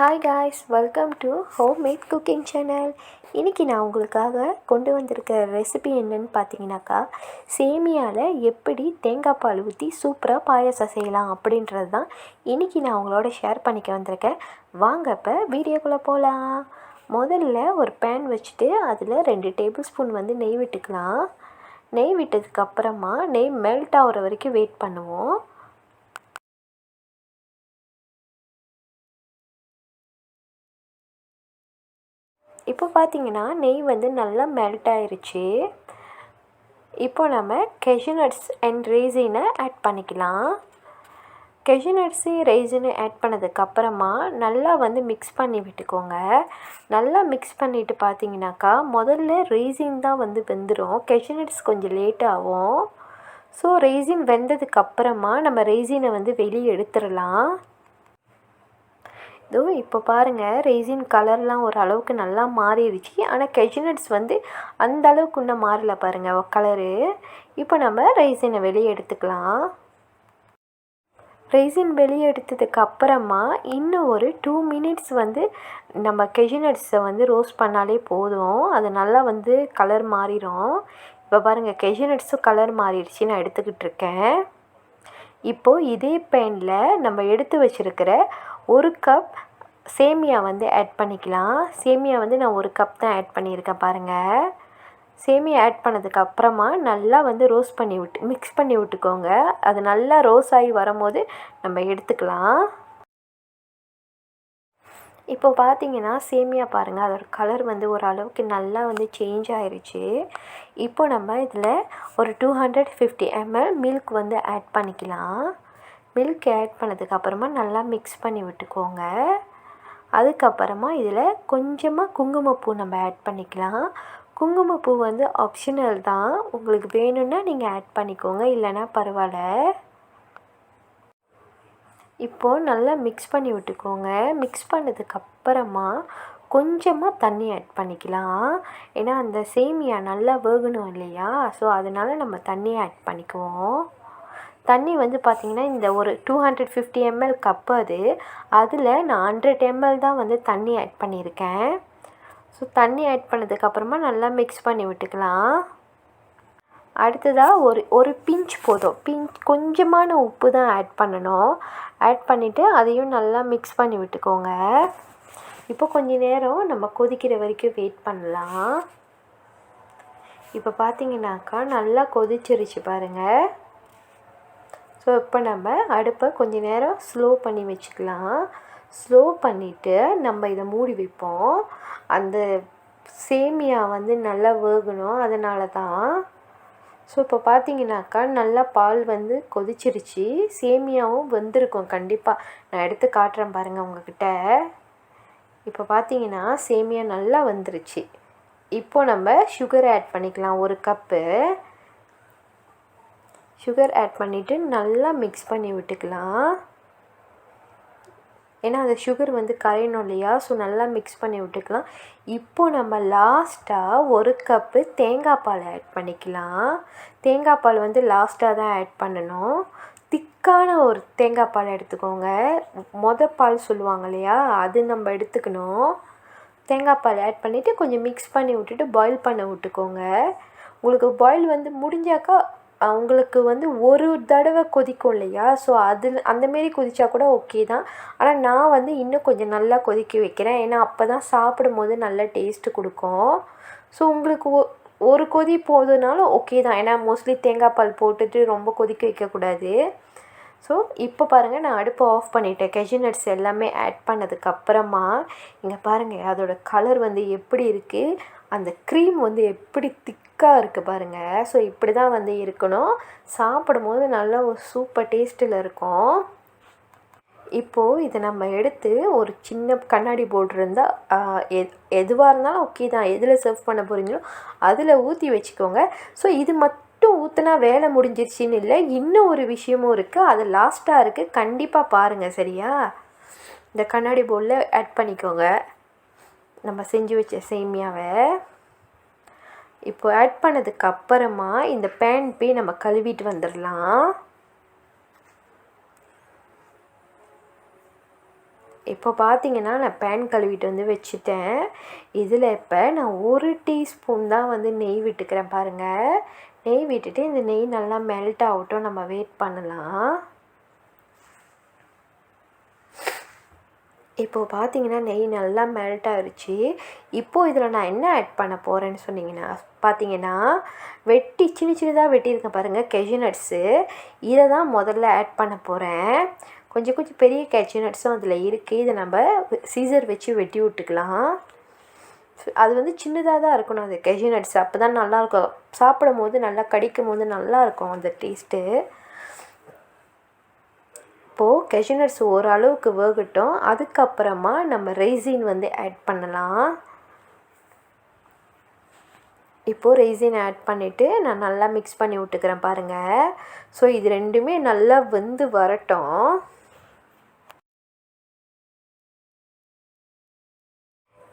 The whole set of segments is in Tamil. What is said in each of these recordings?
Hi guys, welcome to homemade cooking channel. இன்றைக்கி நான் உங்களுக்காக கொண்டு வந்திருக்க ரெசிபி என்னென்னு பார்த்தீங்கன்னாக்கா, சேமியாவில் எப்படி தேங்காய் பால் ஊற்றி சூப்பராக பாயாசம் செய்யலாம் அப்படின்றது தான் இன்றைக்கி நான் உங்களோட ஷேர் பண்ணிக்க வந்திருக்கேன். வாங்க இப்போ வீடியோக்குள்ளே போகலாம். முதல்ல ஒரு பேன் வச்சுட்டு அதில் 2 டேபிள் ஸ்பூன் நெய் விட்டுக்கலாம். நெய் விட்டதுக்கப்புறமா நெய் மெல்ட் ஆகிற வரைக்கும் வெயிட் பண்ணுவோம். இப்போ பார்த்தீங்கன்னா நெய் நல்லா மெல்ட் ஆயிருச்சு. இப்போ நம்ம cashewnuts அண்ட் ரெய்சினை ஆட் பண்ணிக்கலாம். cashewnuts ரெய்சினை ஆட் பண்ணதுக்கப்புறமா நல்லா மிக்ஸ் பண்ணி விட்டுக்கோங்க. நல்லா மிக்ஸ் பண்ணிவிட்டு பார்த்தீங்கன்னாக்கா முதல்ல ரெய்சின் தான் வெந்துடும். cashewnuts கொஞ்சம் லேட் ஆகும். ஸோ ரெய்சின் வெந்ததுக்கப்புறமா நம்ம ரெய்சினை வெளியே எடுத்துடலாம். இதோ இப்போ பாருங்கள், ரெய்சின் கலர்லாம் ஒரு அளவுக்கு நல்லா மாறிடுச்சு. ஆனால் cashewnuts அந்த அளவுக்கு இன்னும் மாறல பாருங்கள் கலரு. இப்போ நம்ம ரெய்சினை வெளியே எடுத்துக்கலாம். ரெய்சின் வெளியே எடுத்ததுக்கு அப்புறமா இன்னும் ஒரு 2 மினிட்ஸ் நம்ம cashewnutsஸை ரோஸ்ட் பண்ணாலே போதும். அது நல்லா கலர் மாறிடும். இப்போ பாருங்கள், cashewnutsஸும் கலர் மாறிடுச்சு. நான் எடுத்துக்கிட்டு இருக்கேன். இப்போது இதே பேனில் நம்ம எடுத்து வச்சுருக்கிற 1 கப் சேமியா ஆட் பண்ணிக்கலாம். சேமியா நான் 1 கப் தான் ஆட் பண்ணியிருக்கேன் பாருங்கள். சேமியா ஆட் பண்ணதுக்கப்புறமா நல்லா ரோஸ்ட் பண்ணி மிக்ஸ் பண்ணி விட்டுக்கோங்க. அது நல்லா ரோஸ் ஆகி வரும்போது நம்ம எடுத்துக்கலாம். இப்போ பார்த்தீங்கன்னா சேமியா பாருங்கள், அதோட கலர் ஒரு அளவுக்கு நல்லா சேஞ்ச் ஆயிடுச்சு. இப்போ நம்ம இதில் ஒரு 250 ml மில்க் ஆட் பண்ணிக்கலாம். மில்க் ஆட் பண்ணதுக்கப்புறமா நல்லா மிக்ஸ் பண்ணி விட்டுக்கோங்க. அதுக்கப்புறமா இதில் கொஞ்சமாக குங்குமப்பூ நம்ம ஆட் பண்ணிக்கலாம். குங்குமப்பூ ஆப்ஷனல் தான். உங்களுக்கு வேணும்னா நீங்கள் ஆட் பண்ணிக்கோங்க, இல்லைன்னா பரவாயில்ல. இப்போது நல்லா மிக்ஸ் பண்ணி விட்டுக்கோங்க. மிக்ஸ் பண்ணதுக்கப்புறமா கொஞ்சமாக தண்ணி ஆட் பண்ணிக்கலாம். ஏன்னா அந்த சேமியா நல்லா வேகணும் இல்லையா? ஸோ அதனால் நம்ம தண்ணி ஆட் பண்ணிக்குவோம். தண்ணி பார்த்திங்கன்னா இந்த ஒரு 250 ml கப்பு அதில் நான் 100 ml தான் தண்ணி ஆட் பண்ணியிருக்கேன். ஸோ தண்ணி ஆட் பண்ணதுக்கப்புறமா நல்லா மிக்ஸ் பண்ணி விட்டுக்கலாம். அடுத்ததாக ஒரு பிஞ்ச் போதும். கொஞ்சமான உப்பு தான் ஆட் பண்ணணும். ஆட் பண்ணிவிட்டு அதையும் நல்லா மிக்ஸ் பண்ணி விட்டுக்கோங்க. இப்போ கொஞ்ச நேரம் நம்ம கொதிக்கிற வரைக்கும் வெயிட் பண்ணலாம். இப்போ பார்த்தீங்கன்னாக்கா நல்லா கொதிச்சிருச்சு பாருங்கள். ஸோ இப்போ நம்ம அடுப்பை கொஞ்ச நேரம் ஸ்லோ பண்ணி வச்சுக்கலாம். ஸ்லோ பண்ணிவிட்டு நம்ம இதை மூடி வைப்போம். அந்த சேமியா நல்லா வேகணும், அதனால தான். ஸோ இப்போ பார்த்தீங்கன்னாக்கா நல்லா பால் கொதிச்சிருச்சு. சேமியாவும் வெந்திருக்கும் கண்டிப்பாக. நான் எடுத்து காட்டுறேன் பாருங்கள் உங்ககிட்ட. இப்போ பார்த்தீங்கன்னா சேமியா நல்லா வந்துருச்சு. இப்போ நம்ம சுகர் ஆட் பண்ணிக்கலாம். 1 கப்பு சுகர் ஆட் பண்ணிவிட்டு நல்லா மிக்ஸ் பண்ணி விட்டுக்கலாம். ஏன்னா அந்த சுகர் கரையணும் இல்லையா? ஸோ நல்லா மிக்ஸ் பண்ணி விட்டுக்கலாம். இப்போது நம்ம லாஸ்ட்டாக 1 கப்பு தேங்காய் பால் ஆட் பண்ணிக்கலாம். தேங்காய் பால் லாஸ்ட்டாக தான் ஆட் பண்ணணும். திக்கான ஒரு தேங்காய் பால் எடுத்துக்கோங்க. பால் சொல்லுவாங்க இல்லையா? அது நம்ம எடுத்துக்கணும். தேங்காய் பால் ஆட் பண்ணிவிட்டு கொஞ்சம் மிக்ஸ் பண்ணி விட்டுட்டு பாயில் பண்ண விட்டுக்கோங்க. உங்களுக்கு பாயில் முடிஞ்சாக்கா உங்களுக்கு ஒரு தடவை கொதிக்கும் இல்லையா? ஸோ அந்தமாரி கொதித்தா கூட ஓகே தான். ஆனால் நான் இன்னும் கொஞ்சம் நல்லா கொதிக்க வைக்கிறேன். ஏன்னா அப்போ தான் சாப்பிடும்போது நல்ல டேஸ்ட்டு கொடுக்கும். ஸோ உங்களுக்கு ஒரு கொதி போதுனாலும் ஓகே தான். ஏன்னா மோஸ்ட்லி தேங்காய் பால் போட்டுட்டு ரொம்ப கொதிக்க வைக்கக்கூடாது. ஸோ இப்போ பாருங்கள், நான் அடுப்பை ஆஃப் பண்ணிவிட்டேன். cashewnuts எல்லாமே ஆட் பண்ணதுக்கப்புறமா இங்கே பாருங்கள் அதோட கலர் எப்படி இருக்குது, அந்த க்ரீம் எப்படி திக்காக இருக்குது பாருங்கள். ஸோ இப்படி தான் இருக்கணும். சாப்பிடும்போது நல்லா ஒரு சூப்பர் டேஸ்ட்டில் இருக்கும். இப்போது இதை நம்ம எடுத்து ஒரு சின்ன கண்ணாடி போர்டு இருந்தால் எதுவாக இருந்தாலும் ஓகே தான். எதில் சர்வ் பண்ண போகிறீங்களோ அதில் ஊற்றி வச்சுக்கோங்க. ஸோ இது மட்டும் ஊற்றினா வேலை முடிஞ்சிருச்சின்னு இல்லை, இன்னும் ஒரு விஷயமும் இருக்குது. அது லாஸ்ட்டாக இருக்குது. கண்டிப்பாக பாருங்கள், சரியா? இந்த கண்ணாடி பவுலில் ஆட் பண்ணிக்கோங்க நம்ம செஞ்சு வச்ச சேமியாவை. இப்போ ஆட் பண்ணதுக்கப்புறமா இந்த பேன் போய் நம்ம கழுவிட்டு வந்துடலாம். இப்போ பார்த்தீங்கன்னா நான் பேன் கழுவிட்டு வந்து வச்சுட்டேன். இதில் இப்போ நான் 1 டீஸ்பூன் தான் வந்து நெய் விட்டுக்கிறேன் பாருங்கள். நெய் விட்டுட்டு இந்த நெய் நல்லா மெல்ட் ஆகட்டும், நம்ம வெயிட் பண்ணலாம். இப்போது பார்த்தீங்கன்னா நெய் நல்லா மெல்ட் ஆகிடுச்சு. இப்போது இதில் நான் என்ன ஆட் பண்ண போகிறேன்னு சொன்னீங்கன்னா பார்த்தீங்கன்னா சின்ன சின்னதாக வெட்டியிருக்கேன் பாருங்கள் கேஷ்யூநட்ஸு. இதை தான் முதல்ல ஆட் பண்ண போகிறேன். கொஞ்சம் பெரிய கேஷ்யூநட்ஸும் அதில் இருக்குது. இதை நம்ம சீசர் வச்சு வெட்டி விட்டுக்கலாம். அது வந்து சின்னதாக தான் இருக்கணும் அது கேஷ்யூநட்ஸ், அப்போ தான் நல்லாயிருக்கும். சாப்பிடும் போது நல்லா கடிக்கும் போது நல்லாயிருக்கும் அந்த டேஸ்ட்டு. இப்போது கேஷ்யூநட்ஸ் ஓரளவுக்கு வேகட்டும். அதுக்கப்புறமா நம்ம ரைசின் வந்து ஆட் பண்ணலாம். இப்போது ரைசின் ஆட் பண்ணிவிட்டு நான் நல்லா மிக்ஸ் பண்ணி விட்டுக்கிறேன் பாருங்கள். ஸோ இது ரெண்டுமே நல்லா வெந்து வரட்டும்.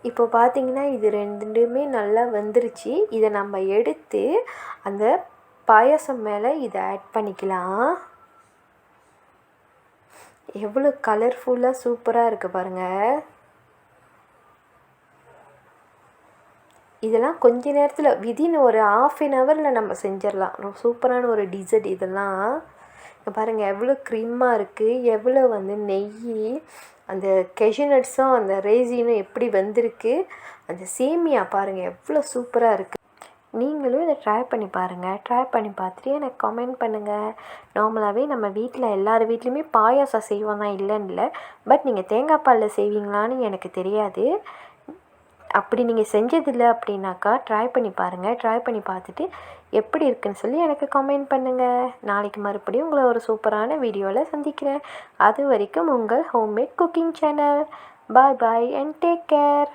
இப்போ பார்த்தீங்கன்னா இது ரெண்டுமே நல்லா வெந்துருச்சு. இதை நம்ம எடுத்து அந்த பாயாசம் மேலே இதை ஆட் பண்ணிக்கலாம். எவ்வளோ கலர்ஃபுல்லாக சூப்பராக இருக்குது பாருங்கள். இதெல்லாம் கொஞ்ச நேரத்தில் வித்தின் ஒரு 1/2 ஹவரில் நம்ம செஞ்சிடலாம். சூப்பரான ஒரு டிசர்ட் இதெல்லாம். பாருங்கள் எவ்வளோ க்ரீமாக இருக்குது, எவ்வளோ வந்து நெய், அந்த கேஷ்யூநட்ஸும் அந்த ரேசினும் எப்படி வந்திருக்கு. அந்த சேமியா பாருங்கள் எவ்வளோ சூப்பராக இருக்குது. நீங்களும் இதை ட்ரை பண்ணி பாருங்கள். ட்ரை பண்ணி பார்த்துட்டு எனக்கு கமெண்ட் பண்ணுங்கள். நார்மலாகவே நம்ம வீட்டில் எல்லார் வீட்லேயுமே பாயாசம் செய்வோம் தான், இல்லைன்னு இல்லை. பட் நீங்கள் தேங்காய் பாலில் செய்வீங்களான்னு எனக்கு தெரியாது. அப்படி நீங்கள் செஞ்சதில்லை அப்படின்னாக்கா ட்ரை பண்ணி பாருங்கள். ட்ரை பண்ணி பார்த்துட்டு எப்படி இருக்குன்னு சொல்லி எனக்கு கமெண்ட் பண்ணுங்கள். நாளைக்கு மறுபடியும் உங்களை ஒரு சூப்பரான வீடியோவில் சந்திக்கிறேன். அது வரைக்கும் உங்கள் homemade cooking channel. Bye bye and take care.